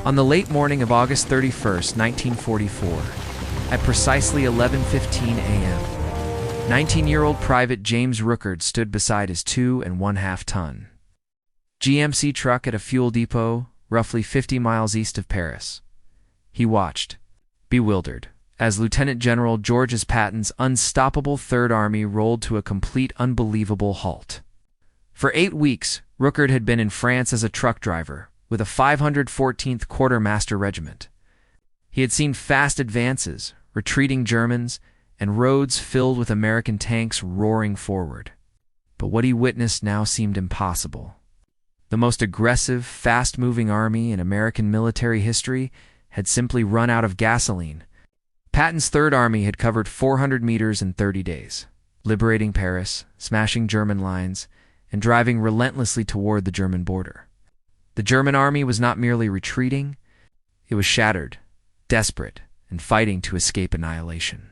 On the late morning of August 31st, 1944, at precisely 11:15 a.m., 19-year-old Private James Rookard stood beside his 2.5-ton GMC truck at a fuel depot roughly 50 miles east of Paris. He watched, bewildered, as Lieutenant General Georges Patton's unstoppable Third Army rolled to a complete unbelievable halt. For 8 weeks, Rookard had been in France as a truck driver with a 514th Quartermaster Regiment. He had seen fast advances, retreating Germans, and roads filled with American tanks roaring forward. But what he witnessed now seemed impossible. The most aggressive, fast-moving army in American military history had simply run out of gasoline. Patton's Third Army had covered 400 meters in 30 days, liberating Paris, smashing German lines, and driving relentlessly toward the German border. The German army was not merely retreating, it was shattered, desperate, and fighting to escape annihilation.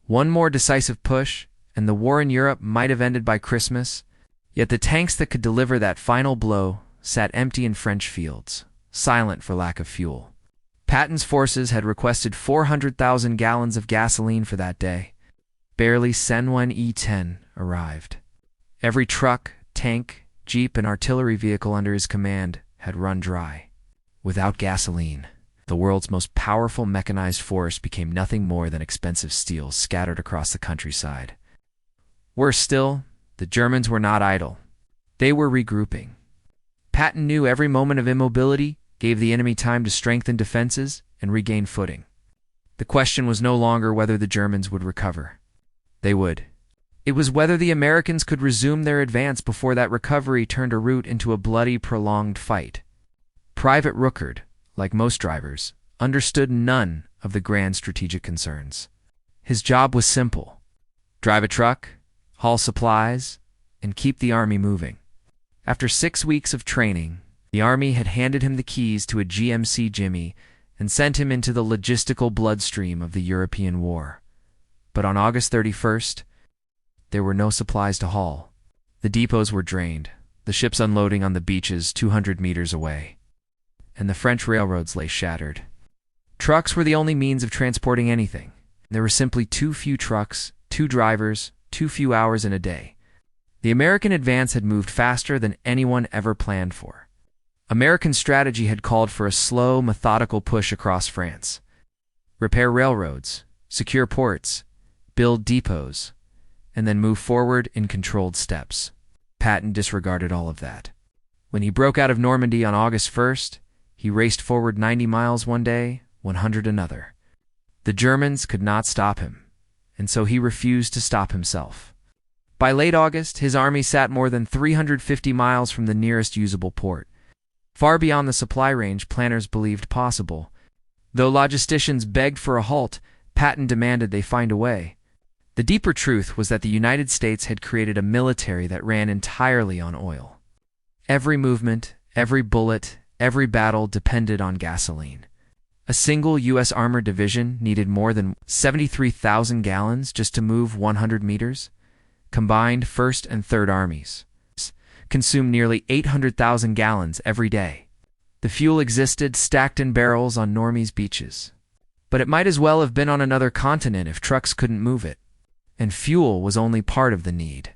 One more decisive push, and the war in Europe might have ended by Christmas, yet the tanks that could deliver that final blow sat empty in French fields, silent for lack of fuel. Patton's forces had requested 400,000 gallons of gasoline for that day. Barely when E-10 arrived. Every truck, tank, jeep, and artillery vehicle under his command had run dry. Without gasoline, the world's most powerful mechanized force became nothing more than expensive steel scattered across the countryside. Worse still, the Germans were not idle. They were regrouping. Patton knew every moment of immobility gave the enemy time to strengthen defenses and regain footing. The question was no longer whether the Germans would recover. They would. It was whether the Americans could resume their advance before that recovery turned a route into a bloody, prolonged fight. Private Rookard, like most drivers, understood none of the grand strategic concerns. His job was simple: drive a truck, haul supplies, and keep the army moving. After 6 weeks of training, the army had handed him the keys to a GMC Jimmy and sent him into the logistical bloodstream of the European war. But on August 31st, there were no supplies to haul. The depots were drained, the ships unloading on the beaches 200 meters away, and the French railroads lay shattered. Trucks were the only means of transporting anything. There were simply too few trucks, 2 drivers, too few hours in a day. The American advance had moved faster than anyone ever planned for. American strategy had called for a slow, methodical push across France. Repair railroads, secure ports, build depots, and then move forward in controlled steps. Patton disregarded all of that. When he broke out of Normandy on August 1st, he raced forward 90 miles one day, 100 another. The Germans could not stop him, and so he refused to stop himself. By late August, his army sat more than 350 miles from the nearest usable port, far beyond the supply range planners believed possible. Though logisticians begged for a halt, Patton demanded they find a way. The deeper truth was that the United States had created a military that ran entirely on oil. Every movement, every bullet, every battle depended on gasoline. A single U.S. armored division needed more than 73,000 gallons just to move 100 meters. Combined First and Third Armies consumed nearly 800,000 gallons every day. The fuel existed stacked in barrels on Normie's beaches. But it might as well have been on another continent if trucks couldn't move it. And fuel was only part of the need.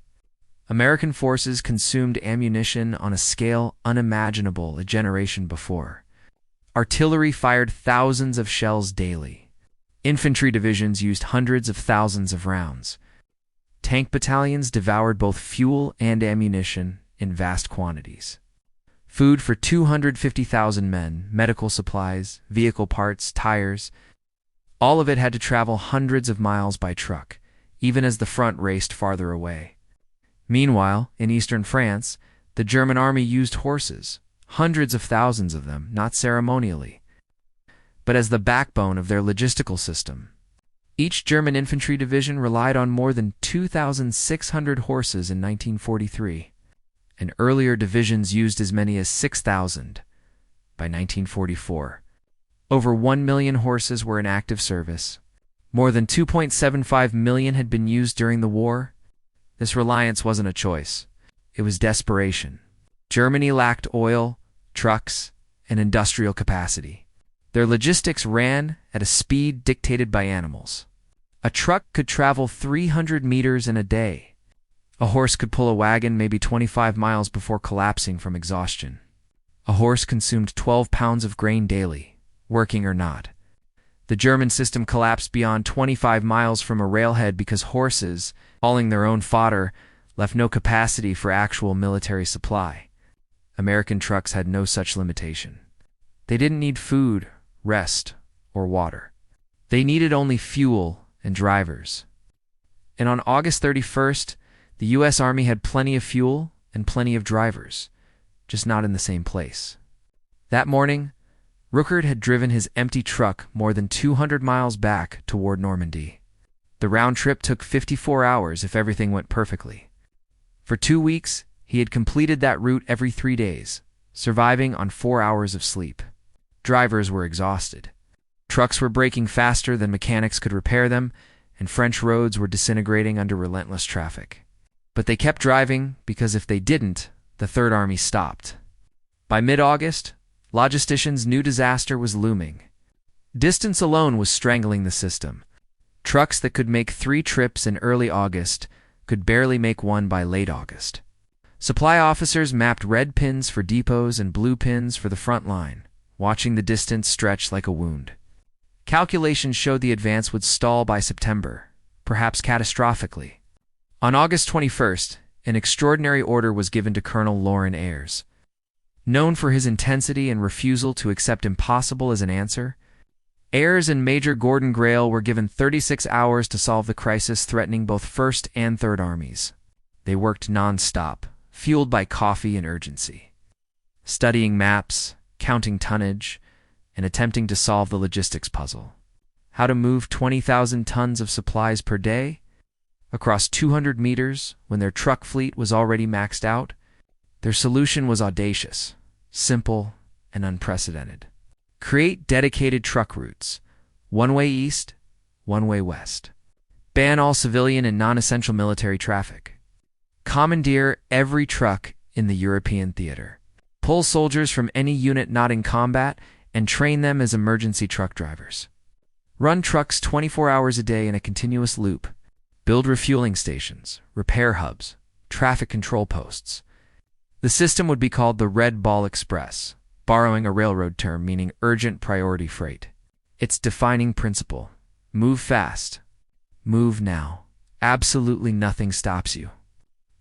American forces consumed ammunition on a scale unimaginable a generation before. Artillery fired thousands of shells daily. Infantry divisions used hundreds of thousands of rounds. Tank battalions devoured both fuel and ammunition in vast quantities. Food for 250,000 men, medical supplies, vehicle parts, tires, all of it had to travel hundreds of miles by truck, even as the front raced farther away. Meanwhile, in eastern France, the German army used horses, hundreds of thousands of them, not ceremonially, but as the backbone of their logistical system. Each German infantry division relied on more than 2,600 horses in 1943, and earlier divisions used as many as 6,000 by 1944. Over 1 million horses were in active service. More than 2.75 million had been used during the war. This reliance wasn't a choice. It was desperation. Germany lacked oil, trucks, and industrial capacity. Their logistics ran at a speed dictated by animals. A truck could travel 300 meters in a day. A horse could pull a wagon maybe 25 miles before collapsing from exhaustion. A horse consumed 12 pounds of grain daily, working or not. The German system collapsed beyond 25 miles from a railhead because horses, hauling their own fodder, left no capacity for actual military supply. American trucks had no such limitation. They didn't need food, rest, or water. They needed only fuel and drivers. And on August 31st, the U.S. Army had plenty of fuel and plenty of drivers, just not in the same place. That morning, Ruckert had driven his empty truck more than 200 miles back toward Normandy. The round trip took 54 hours if everything went perfectly. For 2 weeks, he had completed that route every 3 days, surviving on 4 hours of sleep. Drivers were exhausted. Trucks were breaking faster than mechanics could repair them, and French roads were disintegrating under relentless traffic. But they kept driving because if they didn't, the Third Army stopped. By mid-August, logisticians knew disaster was looming. Distance alone was strangling the system. Trucks that could make 3 trips in early August could barely make 1 by late August. Supply officers mapped red pins for depots and blue pins for the front line, watching the distance stretch like a wound. Calculations showed the advance would stall by September, perhaps catastrophically. On August 21st, an extraordinary order was given to Colonel Loren Ayres. Known for his intensity and refusal to accept impossible as an answer, Ayres and Major Gordon Grail were given 36 hours to solve the crisis threatening both First and Third Armies. They worked non-stop, fueled by coffee and urgency, studying maps, counting tonnage, and attempting to solve the logistics puzzle. How to move 20,000 tons of supplies per day across 200 meters when their truck fleet was already maxed out? Their solution was audacious, simple, and unprecedented. Create dedicated truck routes, one way east, one way west. Ban all civilian and non-essential military traffic. Commandeer every truck in the European theater. Pull soldiers from any unit not in combat and train them as emergency truck drivers. Run trucks 24 hours a day in a continuous loop. Build refueling stations, repair hubs, traffic control posts. The system would be called the Red Ball Express, borrowing a railroad term meaning urgent priority freight. Its defining principle: move fast, move now. Absolutely nothing stops you.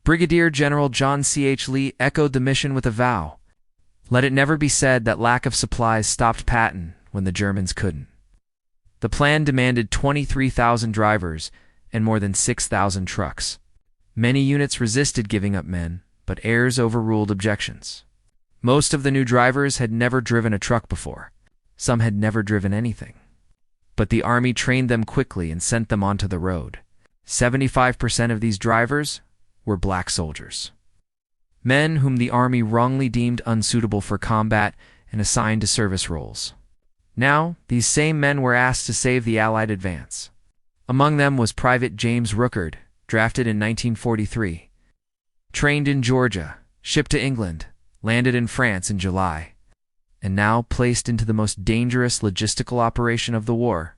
Brigadier General John C.H. Lee echoed the mission with a vow. Let it never be said that lack of supplies stopped Patton when the Germans couldn't. The plan demanded 23,000 drivers and more than 6,000 trucks. Many units resisted giving up men, but Ayres overruled objections. Most of the new drivers had never driven a truck before. Some had never driven anything. But the Army trained them quickly and sent them onto the road. 75% of these drivers were black soldiers. Men whom the Army wrongly deemed unsuitable for combat and assigned to service roles. Now, these same men were asked to save the Allied advance. Among them was Private James Ruckert, drafted in 1943. Trained in Georgia, shipped to England, landed in France in July, and now placed into the most dangerous logistical operation of the war.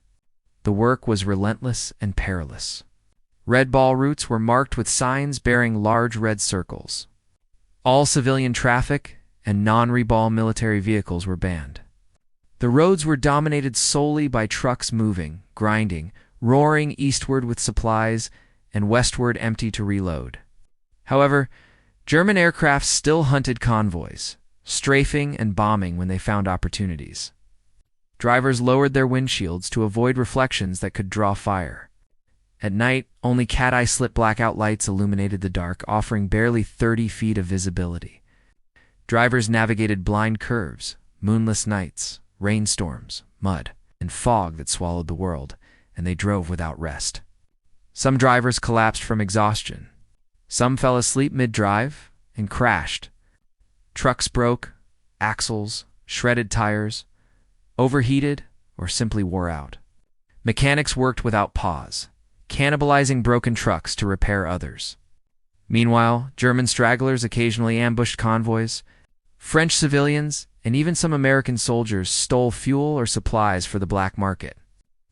The work was relentless and perilous. Red ball routes were marked with signs bearing large red circles. All civilian traffic and non-reball military vehicles were banned. The roads were dominated solely by trucks moving, grinding, roaring eastward with supplies, and westward empty to reload. However, German aircraft still hunted convoys, strafing and bombing when they found opportunities. Drivers lowered their windshields to avoid reflections that could draw fire. At night, only cat-eye slit blackout lights illuminated the dark, offering barely 30 feet of visibility. Drivers navigated blind curves, moonless nights, rainstorms, mud, and fog that swallowed the world, and they drove without rest. Some drivers collapsed from exhaustion. Some fell asleep mid-drive and crashed. Trucks broke, axles, shredded tires, overheated, or simply wore out. Mechanics worked without pause, cannibalizing broken trucks to repair others. Meanwhile, German stragglers occasionally ambushed convoys. French civilians and even some American soldiers stole fuel or supplies for the black market.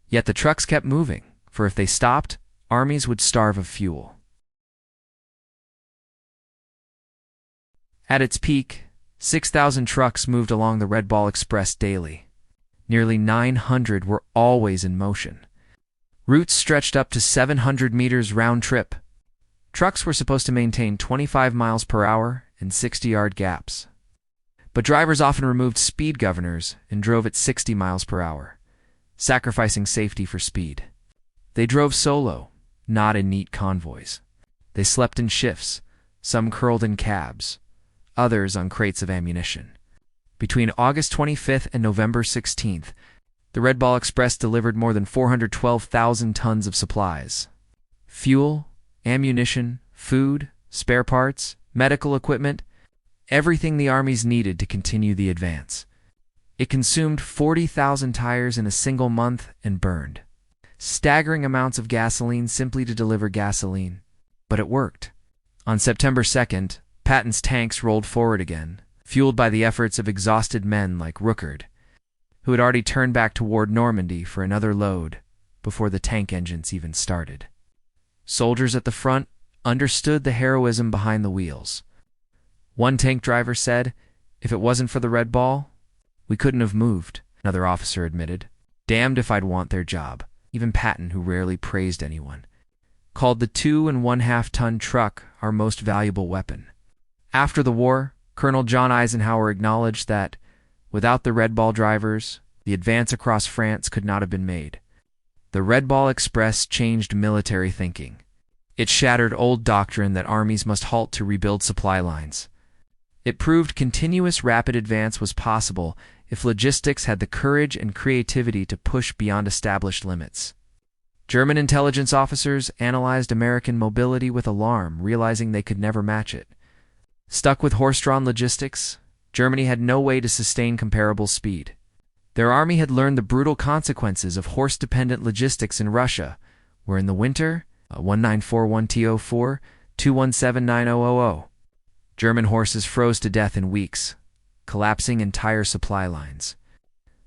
Yet the trucks kept moving, for if they stopped, armies would starve of fuel. At its peak, 6,000 trucks moved along the Red Ball Express daily. Nearly 900 were always in motion. Routes stretched up to 700 meters round trip. Trucks were supposed to maintain 25 miles per hour and 60-yard gaps. But drivers often removed speed governors and drove at 60 miles per hour, sacrificing safety for speed. They drove solo, not in neat convoys. They slept in shifts, some curled in cabs, others on crates of ammunition. Between August 25th and November 16th, the Red Ball Express delivered more than 412,000 tons of supplies. Fuel, ammunition, food, spare parts, medical equipment, everything the armies needed to continue the advance. It consumed 40,000 tires in a single month and burned staggering amounts of gasoline simply to deliver gasoline. But it worked. On September 2nd, Patton's tanks rolled forward again, fueled by the efforts of exhausted men like Ruckert, who had already turned back toward Normandy for another load before the tank engines even started. Soldiers at the front understood the heroism behind the wheels. One tank driver said, "If it wasn't for the Red Ball, we couldn't have moved," another officer admitted. "Damned if I'd want their job." Even Patton, who rarely praised anyone, called the 2.5-ton truck our most valuable weapon. After the war, Colonel John Eisenhower acknowledged that, without the Red Ball drivers, the advance across France could not have been made. The Red Ball Express changed military thinking. It shattered old doctrine that armies must halt to rebuild supply lines. It proved continuous rapid advance was possible if logistics had the courage and creativity to push beyond established limits. German intelligence officers analyzed American mobility with alarm, realizing they could never match it. Stuck with horse-drawn logistics, Germany had no way to sustain comparable speed. Their army had learned the brutal consequences of horse-dependent logistics in Russia, where in the winter, 1941T04, 217900, German horses froze to death in weeks, collapsing entire supply lines.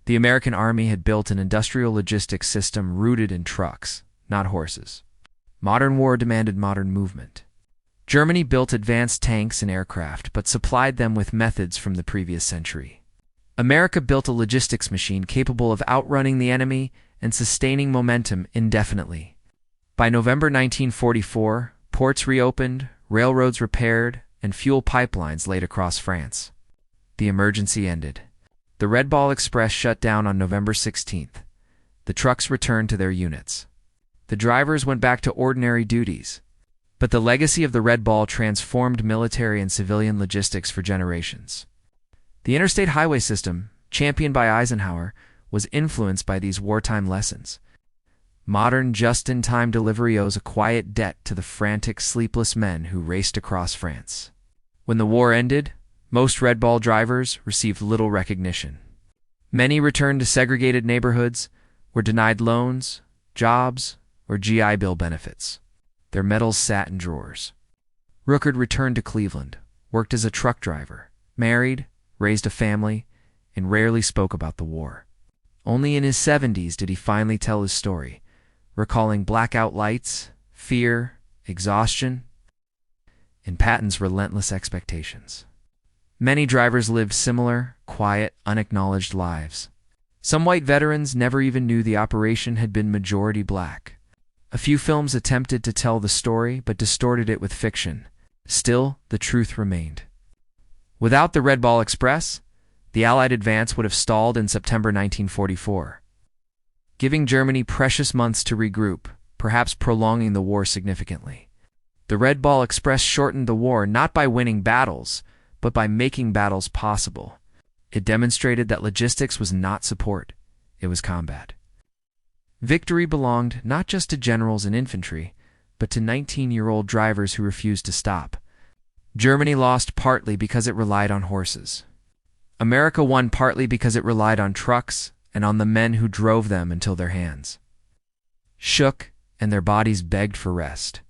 The American army had built an industrial logistics system rooted in trucks, not horses. Modern war demanded modern movement. Germany built advanced tanks and aircraft, but supplied them with methods from the previous century. America built a logistics machine capable of outrunning the enemy and sustaining momentum indefinitely. By November 1944, ports reopened, railroads repaired, and fuel pipelines laid across France. The emergency ended. The Red Ball Express shut down on November 16th. The trucks returned to their units. The drivers went back to ordinary duties. But the legacy of the Red Ball transformed military and civilian logistics for generations. The interstate highway system, championed by Eisenhower, was influenced by these wartime lessons. Modern just-in-time delivery owes a quiet debt to the frantic, sleepless men who raced across France. When the war ended, most Red Ball drivers received little recognition. Many returned to segregated neighborhoods, were denied loans, jobs, or GI Bill benefits. Their medals sat in drawers. Ruckert returned to Cleveland, worked as a truck driver, married, raised a family, and rarely spoke about the war. Only in his 70s did he finally tell his story, recalling blackout lights, fear, exhaustion, and Patton's relentless expectations. Many drivers lived similar, quiet, unacknowledged lives. Some white veterans never even knew the operation had been majority black. A few films attempted to tell the story but distorted it with fiction. Still, the truth remained. Without the Red Ball Express, the Allied advance would have stalled in September 1944, giving Germany precious months to regroup, perhaps prolonging the war significantly. The Red Ball Express shortened the war not by winning battles, but by making battles possible. It demonstrated that logistics was not support, it was combat. Victory belonged not just to generals and infantry, but to 19-year-old drivers who refused to stop. Germany lost partly because it relied on horses. America won partly because it relied on trucks and on the men who drove them until their hands shook and their bodies begged for rest.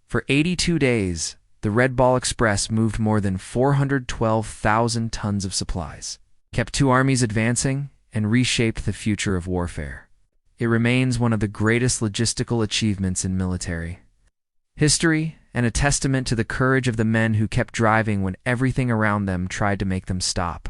For 82 days, the Red Ball Express moved more than 412,000 tons of supplies. kept two armies advancing, and reshaped the future of warfare. It remains one of the greatest logistical achievements in military history and a testament to the courage of the men who kept driving when everything around them tried to make them stop.